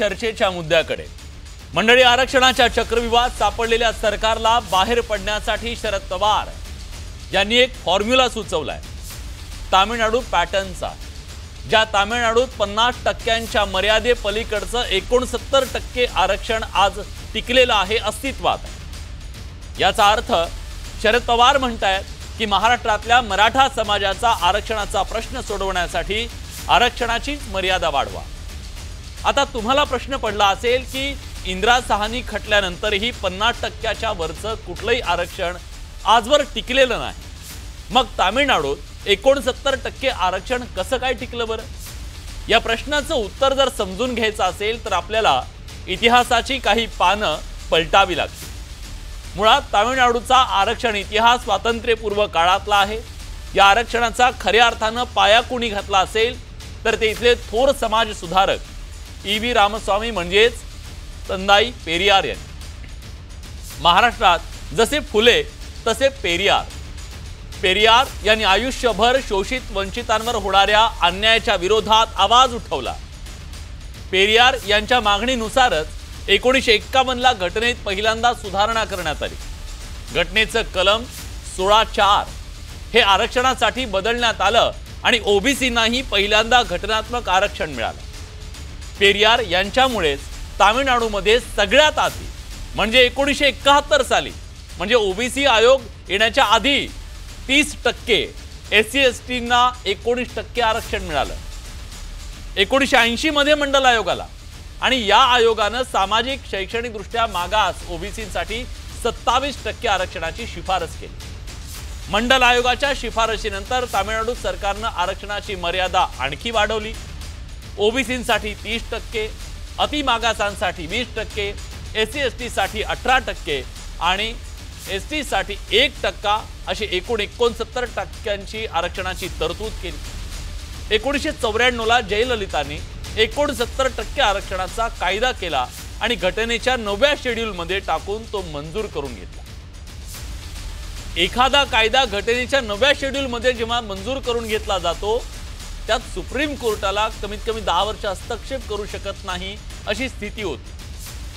चर्चेच्या मुद्द्याकडे। मंडळी, आरक्षणाच्या चक्रव्यूहात सापडलेल्या सरकारला बाहेर पडण्यासाठी शरद पवार यांनी एक फॉर्म्युला सुचवलाय, तामिळनाडू पॅटर्नचा। ज्या तामिळनाडूत 50% मर्यादेपलीकडचं 69% आरक्षण आज टिकलेलं आहे, अस्तित्वात आहे। याचा अर्थ शरद पवार म्हणतायत की महाराष्ट्रातल्या मराठा समाजाचा आरक्षणाचा प्रश्न सोडवण्यासाठी आरक्षणाची मर्यादा वाढवा। आता तुम्हाला प्रश्न पडला असेल की इंदिरा साहनी खटल्यानंतरही 50%च्या वरचं कुठलंही आरक्षण आजवर टिकलेलं नाही, मग तामिळनाडूत 69% आरक्षण कसं काय टिकलं बरं? या प्रश्नाचं उत्तर जर समजून घ्यायचं असेल तर आपल्याला इतिहासाची काही पानं पलटावी लागतील। मुळात तामिळनाडूचा आरक्षण इतिहास स्वातंत्र्यपूर्व काळातला आहे। या आरक्षणाचा खऱ्या अर्थानं पाया कोणी घातला असेल तर ते इथले थोर समाज सुधारक ई.व्ही. रामस्वामी म्हणजेच तंदाई पेरियार यांनी। महाराष्ट्रात जसे फुले तसे पेरियार यांनी आयुष्यभर शोषित वंचितांवर होणाऱ्या अन्यायाच्या विरोधात आवाज उठवला। पेरियार यांच्या मागणीनुसारच 1951ला घटनेत पहिल्यांदा सुधारणा करण्यात आली। घटनेचं कलम 16(4) हे आरक्षणासाठी बदलण्यात आलं आणि ओबीसींनाही पहिल्यांदा घटनात्मक आरक्षण मिळालं। पेरियार यांच्यामुळेच तामिळनाडूमध्ये सगळ्यात आधी म्हणजे 1971 साली म्हणजे ओबीसी आयोग येण्याच्या आधी 30%, SC/STंना 19% आरक्षण मिळालं। 1980 मध्ये मंडल आयोग आला आणि या आयोगानं सामाजिक शैक्षणिक दृष्ट्या मागास ओबीसींसाठी 27% आरक्षणाची शिफारस केली। मंडल आयोगाच्या शिफारशीनंतर तामिळनाडू सरकारनं आरक्षणाची मर्यादा आणखी वाढवली। ओबीसींसाठी 30%, अतिमागासांसाठी 20%, SC/ST साठी 18% आणि ST साठी 1% अशी एकूण 69% आरक्षणाची तरतूद केली। 1994ला जयललितांनी 69% आरक्षणाचा कायदा केला आणि घटनेच्या 9व्या शेड्यूलमध्ये टाकून तो मंजूर करून घेतला। एखादा कायदा घटनेच्या 9व्या शेड्यूलमध्ये जेव्हा मंजूर करून घेतला जातो त्यात सुप्रीम कोर्टाला कमीत कमी 10 वर्ष हस्तक्षेप करू शकत नाही अशी स्थिती होती।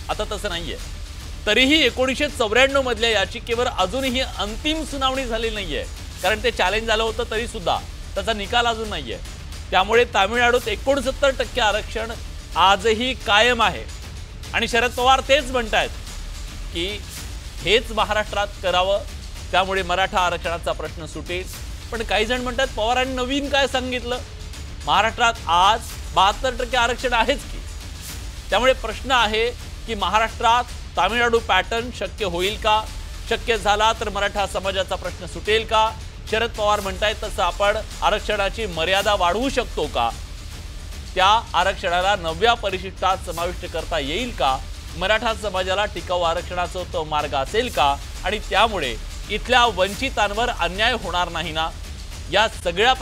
आता तसं नाहीये। तरीही 1994 मधल्या याचिकेवर अजूनही अंतिम सुनावणी झालेली नाहीये, कारण ते चॅलेंज झालं होतं तरी सुद्धा त्याचा निकाल अजून नाहीये। त्यामुळे तामिळनाडूत 69% आरक्षण आजही कायम आहे आणि शरद पवार तेच म्हणतायत की हेच महाराष्ट्रात करावं, त्यामुळे मराठा आरक्षणाचा प्रश्न सुटेल। पण काही जण म्हणतात पवारांनी नवीन काय सांगितलं? महाराष्ट्रात आज 72% आरक्षण आहेच की। त्यामुळे प्रश्न आहे की महाराष्ट्रात तामिळनाडू पॅटर्न शक्य होईल का? शक्य झाला तर मराठा समाजाचा प्रश्न सुटेल का? शरद पवार म्हणतायत तसं आपण आरक्षणाची मर्यादा वाढवू शकतो का? त्या आरक्षणाला 9व्या परिशिष्टात समाविष्ट करता येईल का? मराठा समाजाला टिकाऊ आरक्षणाचा तो मार्ग असेल का? आणि त्यामुळे इथल्या वंचितांवर अन्याय होणार नाही ना? या सगळ्या